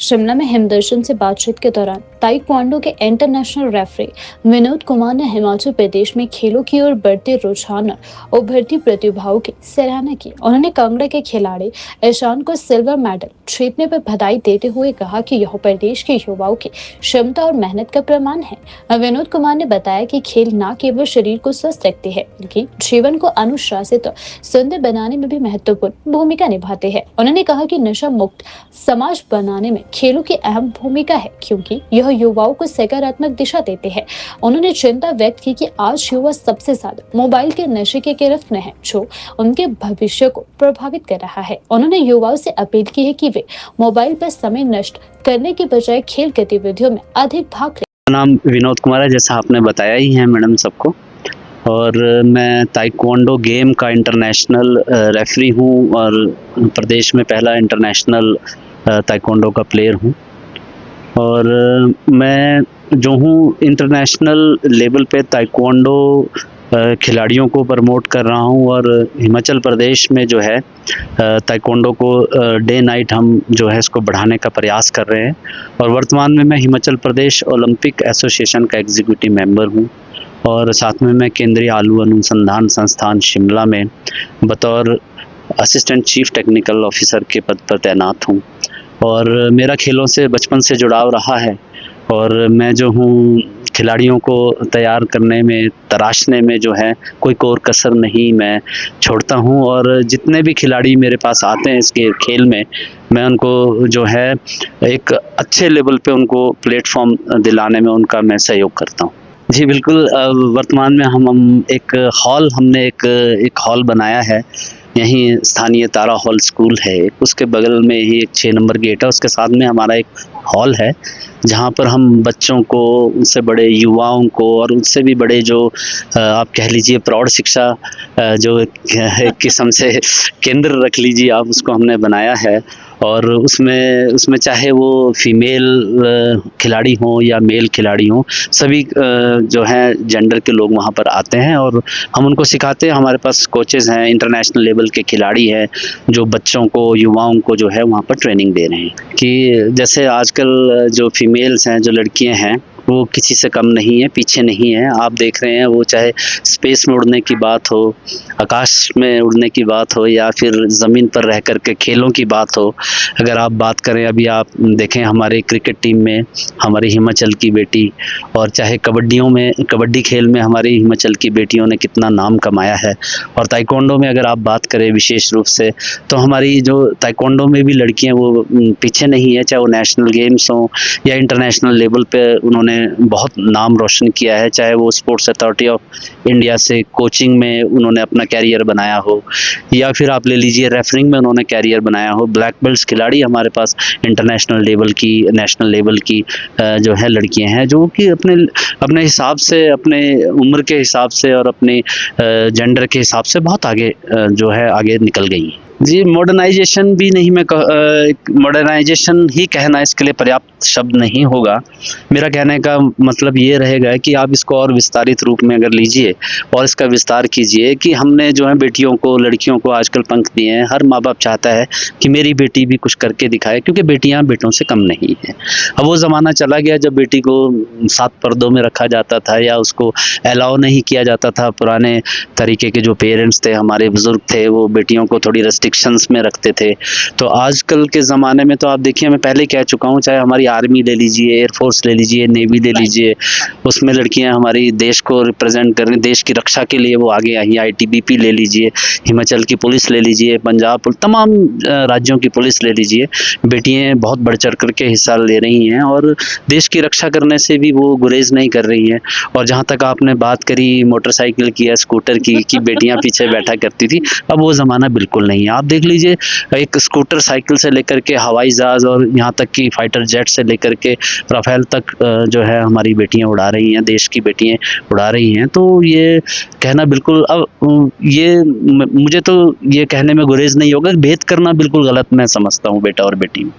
शिमला में हिमदर्शन से बातचीत के दौरान ताइक्वांडो के इंटरनेशनल रेफरी विनोद कुमार ने हिमाचल प्रदेश में खेलों की ओर बढ़ते रुझान और उभरती प्रतिभाओं की सराहना की। उन्होंने कांगड़ा के खिलाड़ी ईशान को सिल्वर मेडल जीतने पर बधाई देते हुए कहा कि यह प्रदेश के युवाओं की क्षमता और मेहनत का प्रमाण है। विनोद कुमार ने बताया कि खेल न केवल शरीर को स्वस्थ रखते हैं बल्कि जीवन को अनुशासित और सुंदर बनाने में भी महत्वपूर्ण भूमिका निभाते हैं। उन्होंने कहा कि नशा मुक्त समाज बनाने में खेलों की अहम भूमिका है क्योंकि यह युवाओं को सकारात्मक दिशा देते हैं। उन्होंने चिंता व्यक्त की कि आज युवा सबसे ज्यादा मोबाइल के नशे के गिरफ्त में है जो उनके भविष्य को प्रभावित कर रहा है। उन्होंने युवाओं से अपील की है कि वे मोबाइल पर समय नष्ट करने के बजाय खेल गतिविधियों में अधिक भाग लें। मेरा नाम विनोद कुमार है, जैसा आपने बताया ही है मैडम सबको। और मैं ताइक्वांडो गेम का इंटरनेशनल रेफरी हूँ और प्रदेश में पहला इंटरनेशनल ताइक्वांडो का प्लेयर हूँ। और मैं जो हूँ इंटरनेशनल लेवल पे ताइक्वांडो खिलाड़ियों को प्रमोट कर रहा हूँ। और हिमाचल प्रदेश में जो है ताइक्वांडो को डे नाइट हम जो है इसको बढ़ाने का प्रयास कर रहे हैं। और वर्तमान में मैं हिमाचल प्रदेश ओलंपिक एसोसिएशन का एग्जीक्यूटिव मेंबर हूँ और साथ में मैं केंद्रीय आलू अनुसंधान संस्थान शिमला में बतौर असिस्टेंट चीफ टेक्निकल ऑफिसर के पद पर तैनात हूँ। और मेरा खेलों से बचपन से जुड़ाव रहा है और मैं जो हूँ खिलाड़ियों को तैयार करने में, तराशने में जो है कोई कोर कसर नहीं मैं छोड़ता हूँ। और जितने भी खिलाड़ी मेरे पास आते हैं इसके खेल में, मैं उनको जो है एक अच्छे लेवल पे उनको प्लेटफॉर्म दिलाने में उनका मैं सहयोग करता हूँ। जी बिल्कुल। वर्तमान में हमने एक हॉल बनाया है, यहीं स्थानीय तारा हॉल स्कूल है, उसके बगल में ही एक 6 नंबर गेट है, उसके साथ में हमारा एक हॉल है जहाँ पर हम बच्चों को, उनसे बड़े युवाओं को और उनसे भी बड़े जो आप कह लीजिए प्रौढ़ शिक्षा जो एक किस्म से केंद्र रख लीजिए आप, उसको हमने बनाया है। और उसमें चाहे वो फीमेल खिलाड़ी हों या मेल खिलाड़ी हों, सभी जो हैं जेंडर के लोग वहाँ पर आते हैं और हम उनको सिखाते हैं। हमारे पास कोचेज़ हैं, इंटरनेशनल लेवल के खिलाड़ी हैं जो बच्चों को, युवाओं को जो है वहाँ पर ट्रेनिंग दे रहे हैं। कि जैसे आजकल जो फीमेल्स हैं, जो लड़कियाँ हैं, वो किसी से कम नहीं है, पीछे नहीं है। आप देख रहे हैं, वो चाहे स्पेस में उड़ने की बात हो, आकाश में उड़ने की बात हो या फिर ज़मीन पर रह कर के खेलों की बात हो। अगर आप बात करें, अभी आप देखें हमारे क्रिकेट टीम में हमारी हिमाचल की बेटी, और चाहे कबड्डी खेल में हमारी हिमाचल की बेटियों ने कितना नाम कमाया है। और ताइक्वांडो में अगर आप बात करें विशेष रूप से, तो हमारी जो ताइक्वांडो में भी लड़कियाँ वो पीछे नहीं है, चाहे वो नेशनल गेम्स हों या इंटरनेशनल लेवल पे उन्होंने बहुत नाम रोशन किया है। चाहे वो स्पोर्ट्स अथॉरिटी ऑफ इंडिया से कोचिंग में उन्होंने अपना कैरियर बनाया हो या फिर आप ले लीजिए रेफरिंग में उन्होंने कैरियर बनाया हो। ब्लैक बेल्ट्स खिलाड़ी हमारे पास इंटरनेशनल लेवल की, नेशनल लेवल की जो है लड़कियां हैं जो कि अपने हिसाब से, अपने उम्र के हिसाब से और अपने जेंडर के हिसाब से बहुत आगे जो है आगे निकल गई हैं। जी, मॉडर्नाइजेशन भी नहीं, मॉडर्नाइजेशन ही कहना इसके लिए पर्याप्त शब्द नहीं होगा। मेरा कहने का मतलब ये रहेगा कि आप इसको और विस्तारित रूप में अगर लीजिए और इसका विस्तार कीजिए कि हमने जो है बेटियों को, लड़कियों को आजकल पंख दिए हैं। हर माँ बाप चाहता है कि मेरी बेटी भी कुछ करके दिखाए, क्योंकि बेटियां बेटों से कम नहीं हैं। अब वो ज़माना चला गया जब बेटी को 7 पर्दों में रखा जाता था या उसको अलाउ नहीं किया जाता था। पुराने तरीके के जो पेरेंट्स थे, हमारे बुजुर्ग थे, वो बेटियों को थोड़ी रिस्ट्रिक्शंस में रखते थे। तो आजकल के ज़माने में तो आप देखिए, मैं पहले कह चुका हूँ, चाहे हमारी आर्मी ले लीजिए, एयरफोर्स ले लीजिए, नेवी ले लीजिए, उसमें लड़कियां हमारी देश को रिप्रेजेंट कर रही, देश की रक्षा के लिए वो आगे आई। आईटीबीपी ले लीजिए, हिमाचल की पुलिस ले लीजिए, पंजाब, तमाम राज्यों की पुलिस ले लीजिए, बेटियां बहुत बढ़ चढ़ करके हिस्सा ले रही हैं और देश की रक्षा करने से भी वो गुरेज नहीं कर रही हैं। और जहाँ तक आपने बात करी मोटरसाइकिल की या स्कूटर की कि बेटियां पीछे बैठा करती थी, अब वो ज़माना बिल्कुल नहीं है। आप देख लीजिए, एक स्कूटर साइकिल से लेकर के हवाई जहाज़ और यहाँ तक कि फाइटर जेट से लेकर के राफेल तक जो है हमारी बेटियां उड़ा रही हैं, देश की बेटियां उड़ा रही हैं। तो ये कहना बिल्कुल, अब ये मुझे तो ये कहने में गुरेज नहीं होगा, भेद करना बिल्कुल गलत मैं समझता हूँ बेटा और बेटी में।